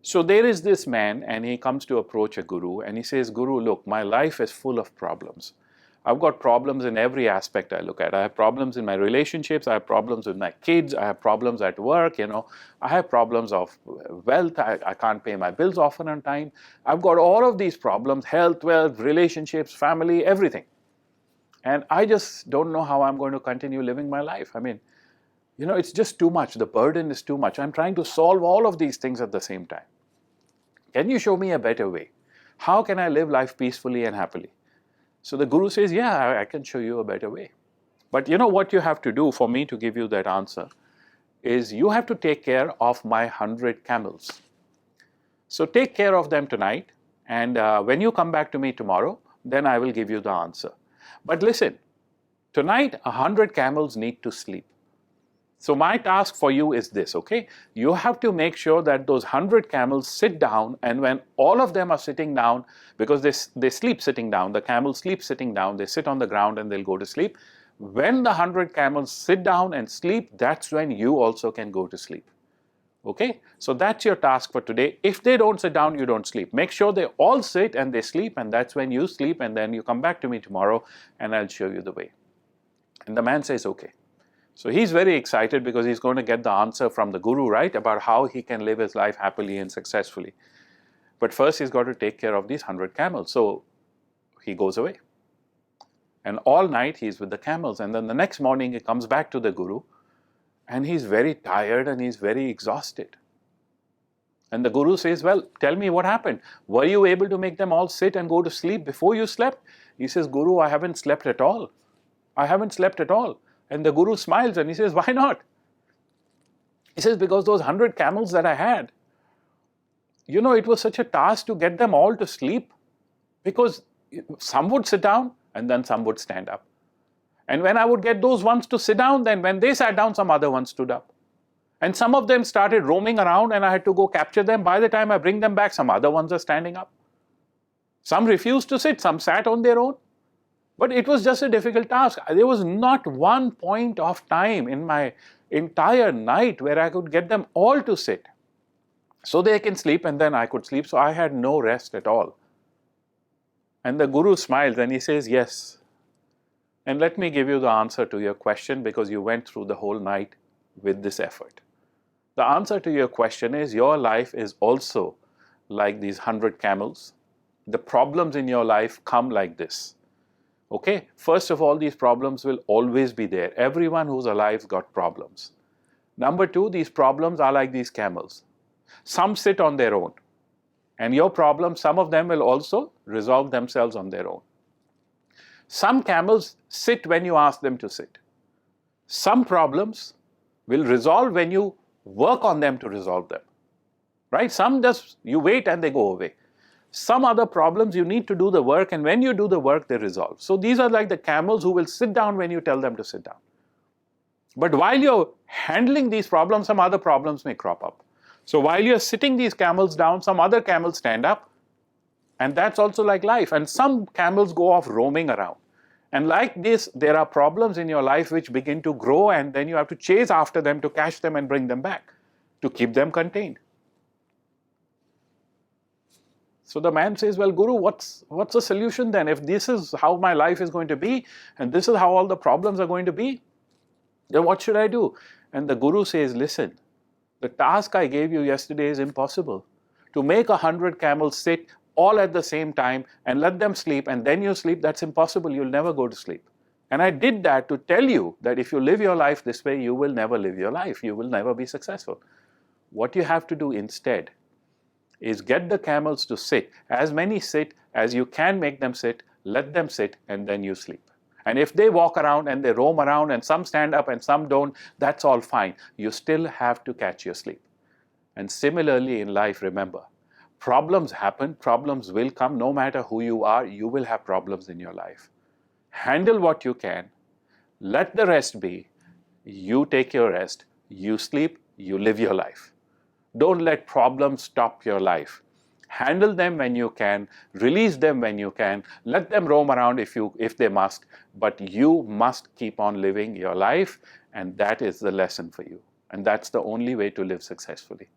So there is this man, and he comes to approach a guru, and he says, Guru, look, my life is full of problems. I've got problems in every aspect I look at. I have problems in my relationships, I have problems with my kids, I have problems at work, I have problems of wealth, I can't pay my bills often on time. I've got all of these problems, health, wealth, relationships, family, everything. And I just don't know how I'm going to continue living my life. I mean, it's just too much. The burden is too much. I'm trying to solve all of these things at the same time. Can you show me a better way? How can I live life peacefully and happily? So the guru says, yeah, I can show you a better way. But what you have to do for me to give you that answer is you have to take care of my 100 camels. So take care of them tonight, and when you come back to me tomorrow, then I will give you the answer. But listen, tonight 100 camels need to sleep. So my task for you is this, okay? You have to make sure that those 100 camels sit down, and when all of them are sitting down, because they sleep sitting down, the camels sleep sitting down, they sit on the ground and they'll go to sleep. When the 100 camels sit down and sleep, that's when you also can go to sleep. Okay? So that's your task for today. If they don't sit down, you don't sleep. Make sure they all sit and they sleep, and that's when you sleep, and then you come back to me tomorrow and I'll show you the way. And the man says, okay. So he's very excited because he's going to get the answer from the guru, right, about how he can live his life happily and successfully. But first he's got to take care of these 100 camels. So he goes away. And all night he's with the camels. And then the next morning he comes back to the guru, and he's very tired and he's very exhausted. And the guru says, well, tell me what happened. Were you able to make them all sit and go to sleep before you slept? He says, Guru, I haven't slept at all. I haven't slept at all. And the guru smiles and he says, why not? He says, because those 100 camels that I had, it was such a task to get them all to sleep, because some would sit down and then some would stand up. And when I would get those ones to sit down, then when they sat down, some other ones stood up. And some of them started roaming around and I had to go capture them. By the time I bring them back, some other ones are standing up. Some refused to sit, some sat on their own. But it was just a difficult task. There was not one point of time in my entire night where I could get them all to sit so they can sleep, and then I could sleep. So I had no rest at all. And the guru smiles and he says, yes. And let me give you the answer to your question, because you went through the whole night with this effort. The answer to your question is, your life is also like these 100 camels. The problems in your life come like this. Okay, first of all, these problems will always be there. Everyone who's alive got problems. Number two, these problems are like these camels. Some sit on their own. And your problems, some of them will also resolve themselves on their own. Some camels sit when you ask them to sit. Some problems will resolve when you work on them to resolve them. Right? Some just, you wait and they go away. Some other problems you need to do the work, and when you do the work, they resolve. So these are like the camels who will sit down when you tell them to sit down. But while you're handling these problems, some other problems may crop up. So while you're sitting these camels down, some other camels stand up, and that's also like life. And some camels go off roaming around. And like this, there are problems in your life which begin to grow, and then you have to chase after them to catch them and bring them back, to keep them contained. So the man says, well, Guru, what's the solution then? If this is how my life is going to be, and this is how all the problems are going to be, then what should I do? And the Guru says, listen, the task I gave you yesterday is impossible. To make 100 camels sit all at the same time and let them sleep, and then you sleep, that's impossible. You'll never go to sleep. And I did that to tell you that if you live your life this way, you will never live your life. You will never be successful. What you have to do instead is get the camels to sit. As many sit as you can make them sit, let them sit, and then you sleep. And if they walk around and they roam around and some stand up and some don't, that's all fine. You still have to catch your sleep. And similarly in life, remember, problems happen, problems will come. No matter who you are, you will have problems in your life. Handle what you can, let the rest be, you take your rest, you sleep, you live your life. Don't let problems stop your life. Handle them when you can, release them when you can, let them roam around if they must, but you must keep on living your life, and that is the lesson for you. And that's the only way to live successfully.